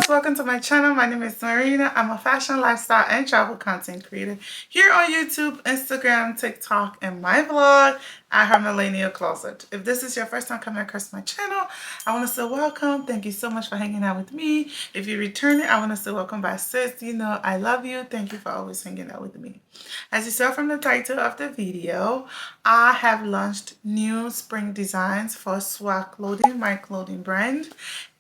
guys, welcome to my channel. My name is Marina. I'm a fashion, lifestyle, and travel content creator here on YouTube, Instagram, TikTok, and my vlog at her Millennial Closet. If this is your first time coming across my channel, I want to say welcome. Thank you so much for hanging out with me. If you're returning, I want to say welcome back, sis. You know I love you. Thank you for always hanging out with me. As you saw from the title of the video, I have launched new spring designs for Suah clothing, my clothing brand,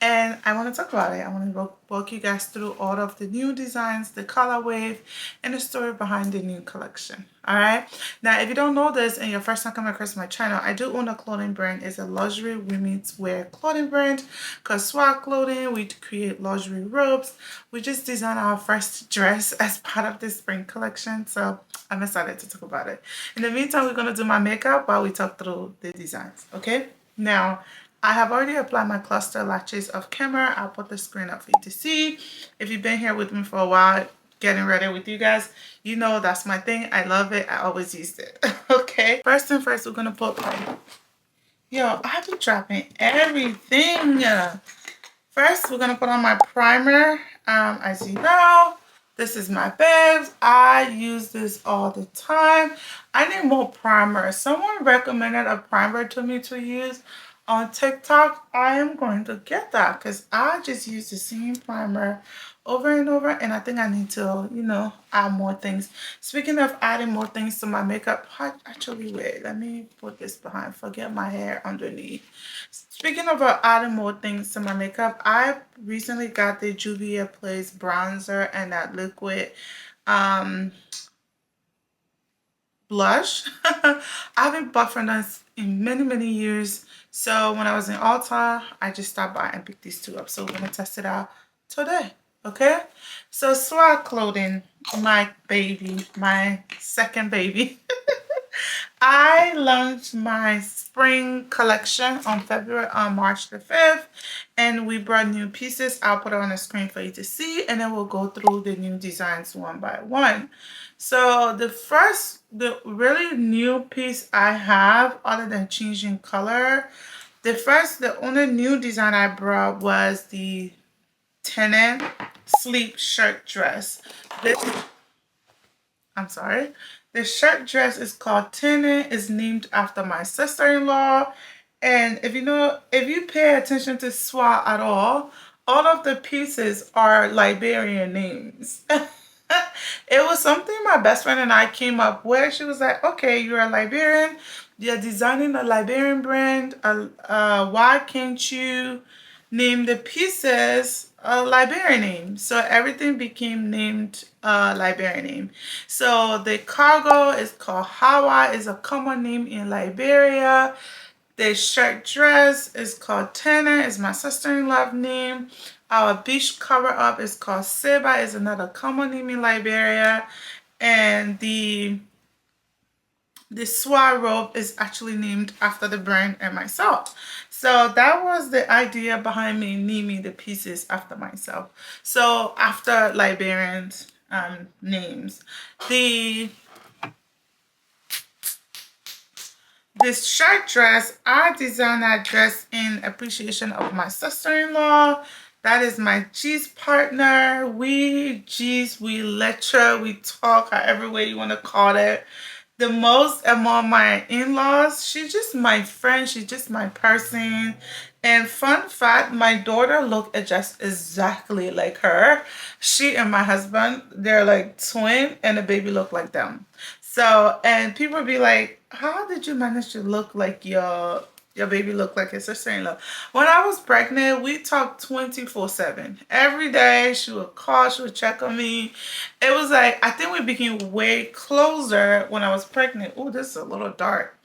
and I want to talk about it. I want to walk you guys through all of the new designs, the color wave, and the story behind the new collection. All right. Now, if you don't know this and your first time coming across my channel, I do own a clothing brand. It's a luxury women's wear clothing brand called Suah Clothing. We create luxury robes. We just designed our first dress as part of the spring collection, so I'm excited to talk about it. In the meantime, we're going to do my makeup while we talk through the designs. Okay. Now, I have already applied my cluster lashes off camera. I'll put the screen up for you to see. If you've been here with me for a while, getting ready with you guys, you know that's my thing. I love it. I always use it. Okay. First thing first, we're going to put my... Yo, I've been dropping everything. First, we're going to put on my primer. As you know, this is my babes. I use this all the time. I need more primer. Someone recommended a primer to me to use on TikTok. I am going to get that because I just use the same primer over and over, and I think I need to, you know, add more things. Speaking of adding more things to my makeup, actually, wait, let me put this behind. Forget my hair underneath. Speaking of adding more things to my makeup, I recently got the Juvia Place bronzer and that liquid blush. I haven't bought from this in many years, so when I was in Ulta, I just stopped by and picked these two up. So we're gonna test it out today. Okay, so Suah Clothing, my baby, my second baby. I launched my spring collection on March the 5th, and we brought new pieces. I'll put it on the screen for you to see, and then we'll go through the new designs one by one. So the really new piece I have, other than changing color, the only new design I brought was the Tint sleep shirt dress. The shirt dress is called Tint. It's named after my sister-in-law. And if you pay attention to Suah at all of the pieces are Liberian names. It was something my best friend and I came up with. She was like, okay, you're a Liberian. You're designing a Liberian brand. Why can't you name the pieces a Liberian name? So everything became named Liberian name. So the cargo is called Hawa, is a common name in Liberia. The shirt dress is called Tana, is my sister-in-law name. Our beach cover-up is called Seba, is another common name in Liberia. And the Suah robe is actually named after the brand and myself. So that was the idea behind me naming the pieces after myself. So after Liberian names. This shirt dress, I designed that dress in appreciation of my sister-in-law. That is my G's partner. We lecture, we talk, however way you want to call it. The most among my in-laws, she's just my friend, she's just my person. And fun fact, my daughter looked just exactly like her. She and my husband, they're like twin, and the baby looked like them. So, and people be like, how did you manage to look like your baby looked like his sister-in-law? When I was pregnant, we talked 24/7. Every day she would call, she would check on me. It was like, I think we became way closer when I was pregnant. Oh, this is a little dark.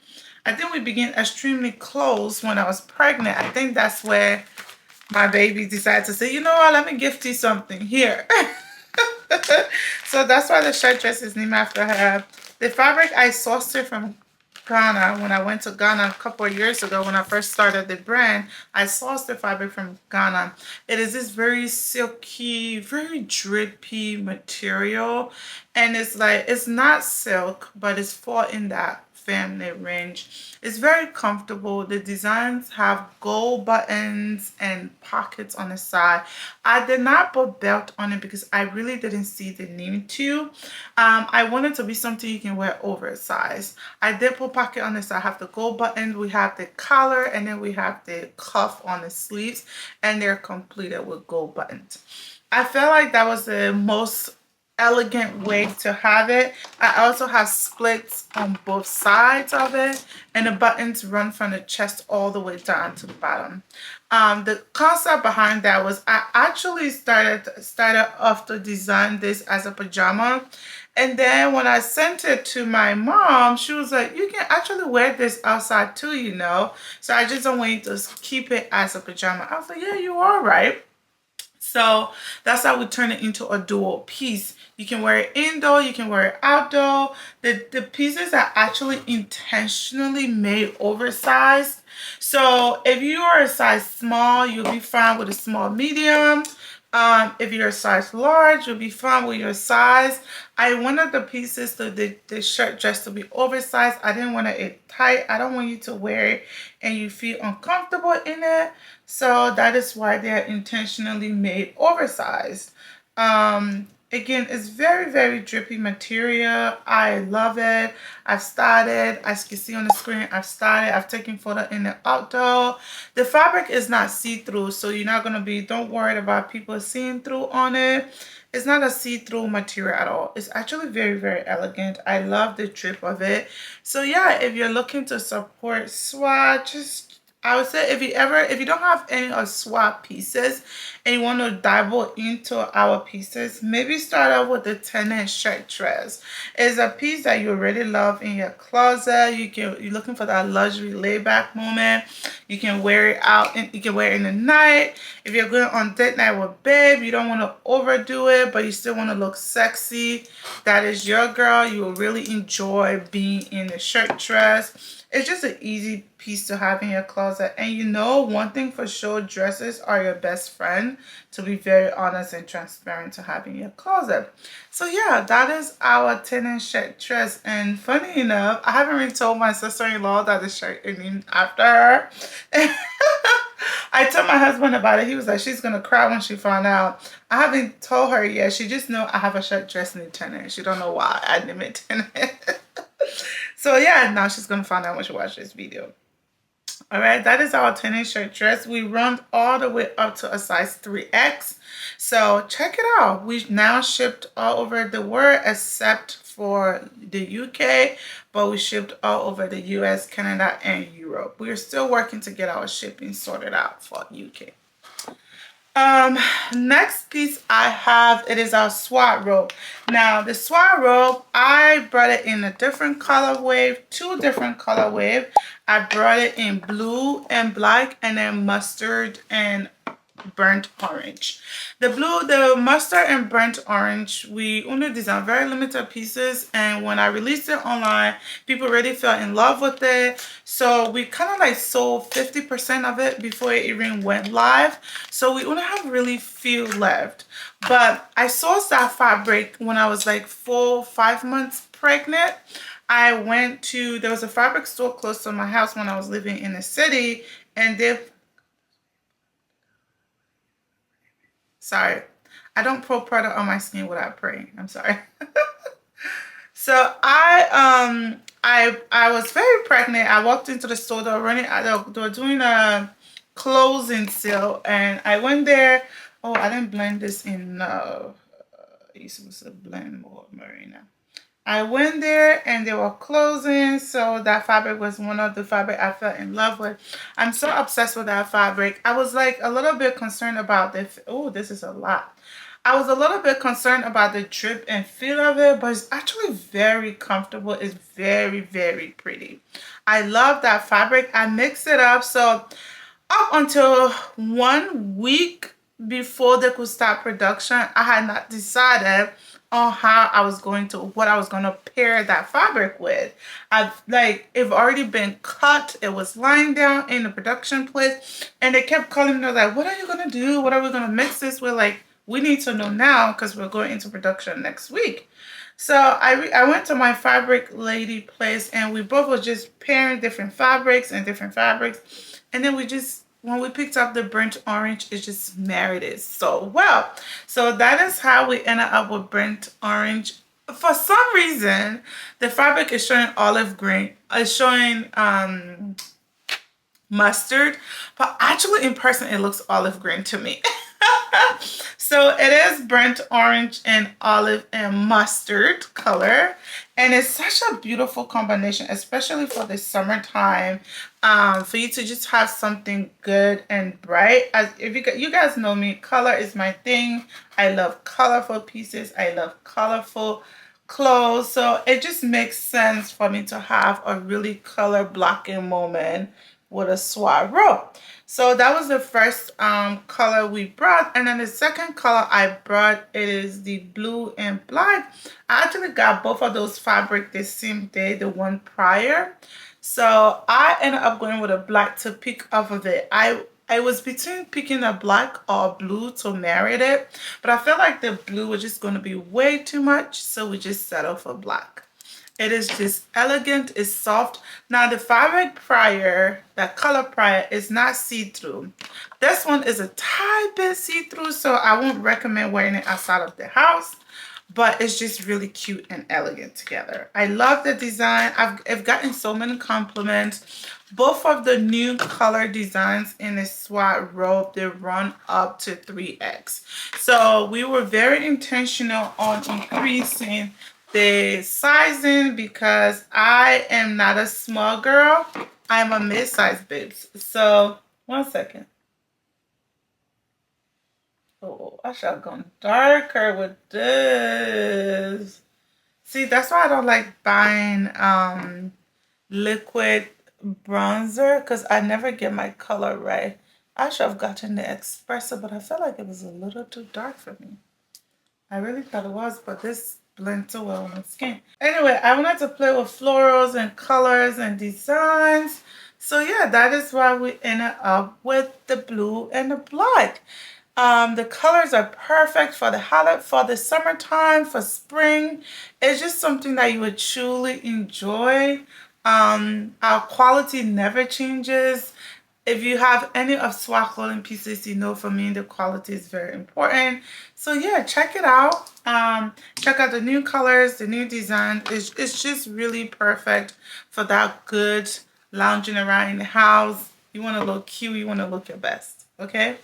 I think we became extremely close when I was pregnant. I think that's where my baby decided to say, you know what, let me gift you something here. So that's why the shirt dress is named after her. The fabric, I sourced it from Ghana. When I went to Ghana a couple of years ago, when I first started the brand, I sourced the fabric from Ghana. It is this very silky, very drippy material, and it's like, it's not silk, but it's fall in that family range. It's very comfortable. The designs have gold buttons and pockets on the side. I did not put belt on it because I really didn't see the need to. I wanted to be something you can wear oversized. I did put pocket on the side. I have the gold buttons, we have the collar, and then we have the cuff on the sleeves, and they're completed with gold buttons. I felt like that was the most elegant way to have it. I also have splits on both sides of it, and the buttons run from the chest all the way down to the bottom. The concept behind that was I actually started off to design this as a pajama, and then when I sent it to my mom, she was like, you can actually wear this outside too, you know, so I just don't want you to keep it as a pajama. I was like, yeah, you are right. So that's how we turn it into a dual piece. You can wear it indoor, you can wear it outdoor. The pieces are actually intentionally made oversized. So if you are a size small, you'll be fine with a small medium. If you're a size large, you'll be fine with your size. I wanted the pieces, the shirt dress to be oversized. I didn't want it tight. I don't want you to wear it and you feel uncomfortable in it. So that is why they're intentionally made oversized. Again, it's very, very drippy material. I love it. I've started, as you can see on the screen, I've taken photo in the outdoor. The fabric is not see-through, so you're not gonna be, don't worry about people seeing through on it. It's not a see-through material at all. It's actually very, very elegant. I love the drip of it. So yeah, if you're looking to support Suah, I would say if you don't have any of Suah pieces and you want to dabble into our pieces, maybe start out with the tennis shirt dress. It's a piece that you already love in your closet. You're looking for that luxury layback moment. You can wear it out and you can wear it in the night. If you're going on date night with babe, you don't want to overdo it, but you still want to look sexy. That is your girl. You will really enjoy being in the shirt dress. It's just an easy piece to have in your closet. And you know, one thing for sure, dresses are your best friend, to be very honest and transparent, to have in your closet. So yeah, that is our tennis shirt dress. And funny enough, I haven't even told my sister-in-law that the shirt is named after her. I told my husband about it. He was like, she's gonna cry when she found out. I haven't told her yet. She just know I have a shirt dress named tennis. She don't know why I named it tennis. So yeah, now she's gonna find out when she watches this video. All right, that is our tennis shirt dress. We run all the way up to a size 3X. So check it out. We've now shipped all over the world except for the UK, but we shipped all over the US, Canada, and Europe. We're still working to get our shipping sorted out for UK. Next piece I have, it is our Suah robe. Now the Suah robe, I brought it in a different color wave, two different color wave. I brought it in blue and black, and then mustard and burnt orange. The mustard and burnt orange, we only designed very limited pieces, and when I released it online, people really fell in love with it. So we kind of like sold 50% of it before it even went live. So we only have really few left. But I sourced that fabric when I was like 4-5 months pregnant. I went to, there was a fabric store close to my house when I was living in the city, and sorry, I don't pour product on my skin without praying. I'm sorry. So I was very pregnant. I walked into the store. They were doing a closing sale, and I went there. Oh, I didn't blend this in. You're supposed to blend more, Marina. I went there and they were closing, so that fabric was one of the fabric I fell in love with. I'm so obsessed with that fabric. I was like a little bit concerned about this. Oh, this is a lot. I was a little bit concerned about the drip and feel of it, but it's actually very comfortable. It's very, very pretty. I love that fabric. I mixed it up, so up until 1 week before they could start production, I had not decided on what I was going to pair that fabric with. It's already been cut. It was lying down in the production place, and they kept calling me, like, what are you gonna do? What are we gonna mix this with? Like, we need to know now because we're going into production next week. So I went to my fabric lady place, and we both were just pairing different fabrics and different fabrics. And then we just, when we picked up the burnt orange, it just married it so well. So that is how we ended up with burnt orange. For some reason, the fabric is showing olive green. It's showing mustard, but actually in person it looks olive green to me. So it is burnt orange and olive and mustard color, and it's such a beautiful combination, especially for the summertime, for you to just have something good and bright. As if you guys know me, color is my thing. I love colorful pieces. I love colorful clothes, so it just makes sense for me to have a really color blocking moment with a Suah robe. So that was the first color we brought, and then the second color I brought, it is the blue and black. I actually got both of those fabric the same day, the one prior. So I ended up going with a black to pick off of it. I was between picking a black or blue to marry it, but I felt like the blue was just going to be way too much, so we just settled for black. It is just elegant, it's soft. Now the fabric prior, that color prior, is not see-through. This one is a tiny bit see-through, so I won't recommend wearing it outside of the house, but it's just really cute and elegant together. I love the design. I've gotten so many compliments. Both of the new color designs in the Suah robe, they run up to 3X. So we were very intentional on increasing the sizing because I am not a small girl. I'm a mid-size babes. So, one second. Oh, I should have gone darker with this. See, that's why I don't like buying liquid bronzer, because I never get my color right. I should have gotten the espresso, but I felt like it was a little too dark for me. I really thought it was, but this blends so well on my skin. Anyway, I wanted to play with florals and colors and designs. So yeah, that is why we ended up with the blue and the black. The colors are perfect for the summertime, for spring. It's just something that you would truly enjoy. Our quality never changes. If you have any of Suah clothing pieces, you know for me the quality is very important. So yeah, check it out. Check out the new colors, the new design. It's just really perfect for that good lounging around in the house. You want to look cute, you want to look your best, okay?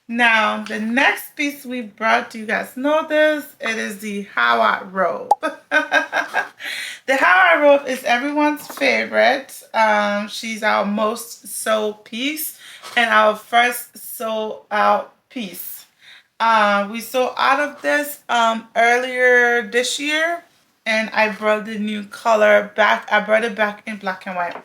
Now, the next piece we brought, do you guys know this? It is the Hawa robe. The Hawa robe is everyone's favorite. She's our most sold piece and our first sold out piece. We sold out of this earlier this year, and I brought the new color back. I brought it back in black and white.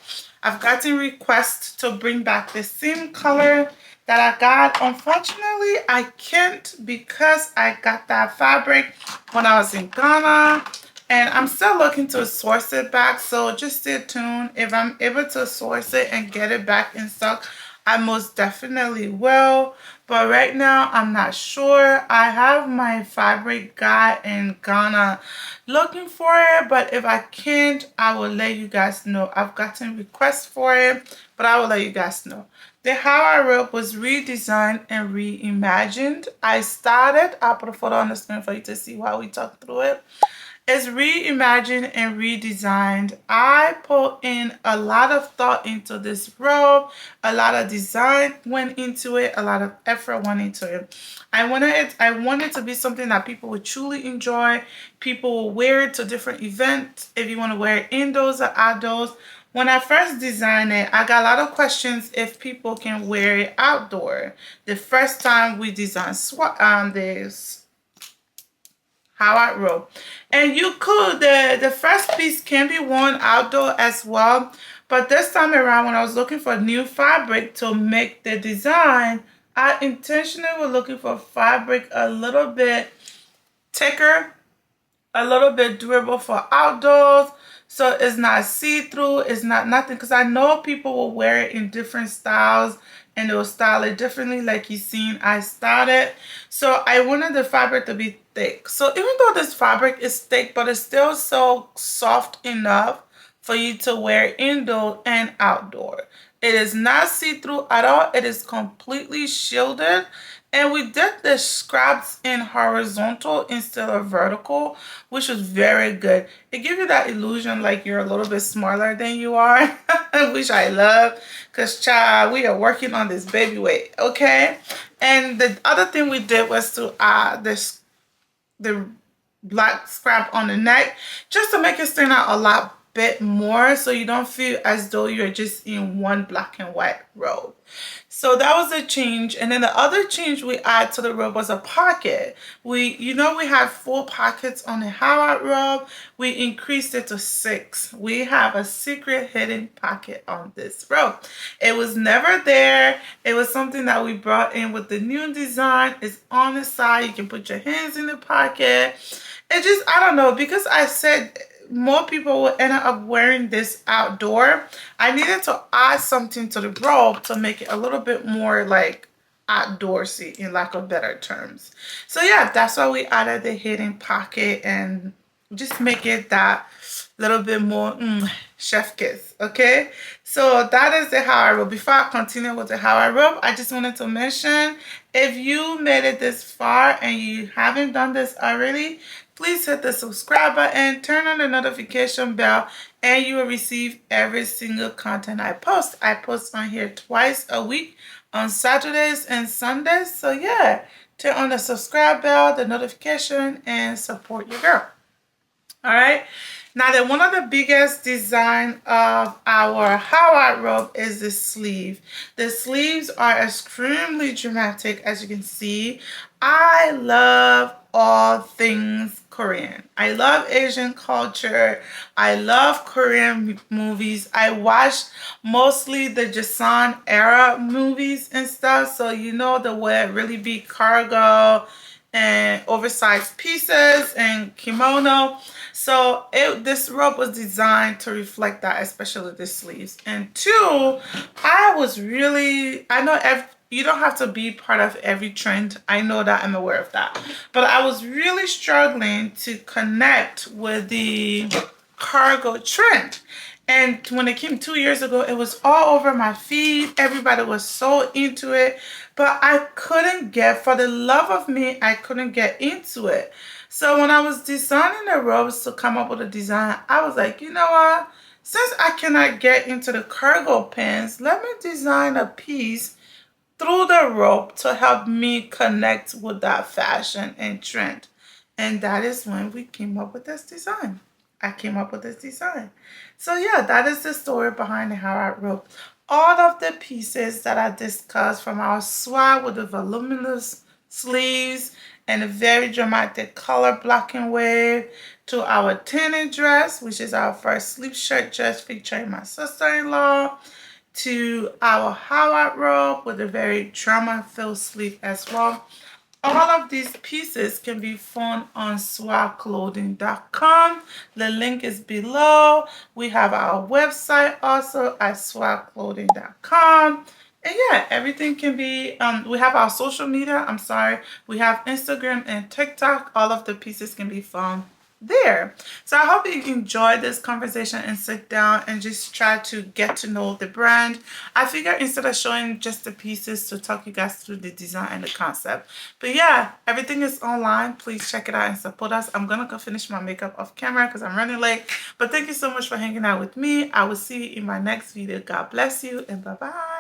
I've gotten requests to bring back the same color that I got. Unfortunately, I can't because I got that fabric when I was in Ghana, and I'm still looking to source it back, so just stay tuned. If I'm able to source it and get it back in stock, I most definitely will, but right now I'm not sure. I have my fabric guy in Ghana looking for it, but if I can't, I will let you guys know. I've gotten requests for it, but I will let you guys know. The Hawa robe was redesigned and reimagined. I'll put a photo on the screen for you to see while we talk through it. It's reimagined and redesigned. I put in a lot of thought into this robe. A lot of design went into it. A lot of effort went into it. I wanted to be something that people would truly enjoy. People will wear it to different events. If you want to wear it indoors or outdoors. When I first designed it, I got a lot of questions if people can wear it outdoor. The first time we designed this Hawa robe, and you could, the first piece can be worn outdoor as well, but this time around when I was looking for new fabric to make the design, I intentionally was looking for fabric a little bit thicker, a little bit durable for outdoors, so it's not see-through, it's not nothing, because I know people will wear it in different styles and they'll style it differently like you seen I styled it. So I wanted the fabric to be thick. So even though this fabric is thick, but it's still so soft enough for you to wear indoor and outdoor. It is not see-through at all. It is completely shielded. And we did the scraps in horizontal instead of vertical, which was very good. It gives you that illusion like you're a little bit smaller than you are, which I love, because child, we are working on this baby weight, okay? And the other thing we did was to add the black scrap on the neck, just to make it stand out a lot bit more, so you don't feel as though you're just in one black and white robe. So that was a change. And then the other change we add to the robe was a pocket. We had 4 pockets on the Howard robe. We increased it to 6. We have a secret hidden pocket on this robe. It was never there. It was something that we brought in with the new design. It's on the side. You can put your hands in the pocket. It just, I don't know, because I said more people will end up wearing this outdoor, I needed to add something to the robe to make it a little bit more like outdoorsy, in lack of better terms. So yeah, that's why we added the hidden pocket and just make it that little bit more chef kiss. Okay, so that is the Howard robe. Before I continue with the Howard robe, I just wanted to mention, if you made it this far and you haven't done this already, please hit the subscribe button, turn on the notification bell, and you will receive every single content I post. I post on here twice a week, on Saturdays and Sundays. So yeah, turn on the subscribe bell, the notification, and support your girl. All right. Now, one of the biggest design of our Howard robe is the sleeve. The sleeves are extremely dramatic, as you can see. I love all things Korean. I love Asian culture. I love Korean movies. I watch mostly the Joseon era movies and stuff. So you know the way it really be cargo and oversized pieces and kimono. So this robe was designed to reflect that, especially the sleeves. And 2, I know you don't have to be part of every trend. I know that, I'm aware of that. But I was really struggling to connect with the cargo trend. And when it came 2 years ago, it was all over my feed. Everybody was so into it. But I couldn't for the love of me, I couldn't get into it. So when I was designing the robes to come up with a design, I was like, you know what? Since I cannot get into the cargo pants, let me design a piece through the rope to help me connect with that fashion and trend. And that is when we came up with this design. I came up with this design. So yeah, that is the story behind the Howard robe. All of the pieces that I discussed, from our Suah with the voluminous sleeves and a very dramatic color blocking wave, to our tinted dress, which is our first sleeve shirt dress featuring my sister-in-law, to our Howard robe with a very drama-filled sleeve as well. All of these pieces can be found on SuahClothing.com. The link is below. We have our website also at SuahClothing.com. And yeah, everything can be, we have our social media, we have Instagram and TikTok. All of the pieces can be found there. So I hope you enjoyed this conversation and sit down and just try to get to know the brand. I figured instead of showing just the pieces, to talk you guys through the design and the concept. But yeah, everything is online. Please check it out and support us. I'm gonna go finish my makeup off camera because I'm running late. But thank you so much for hanging out with me. I will see you in my next video. God bless you and bye-bye.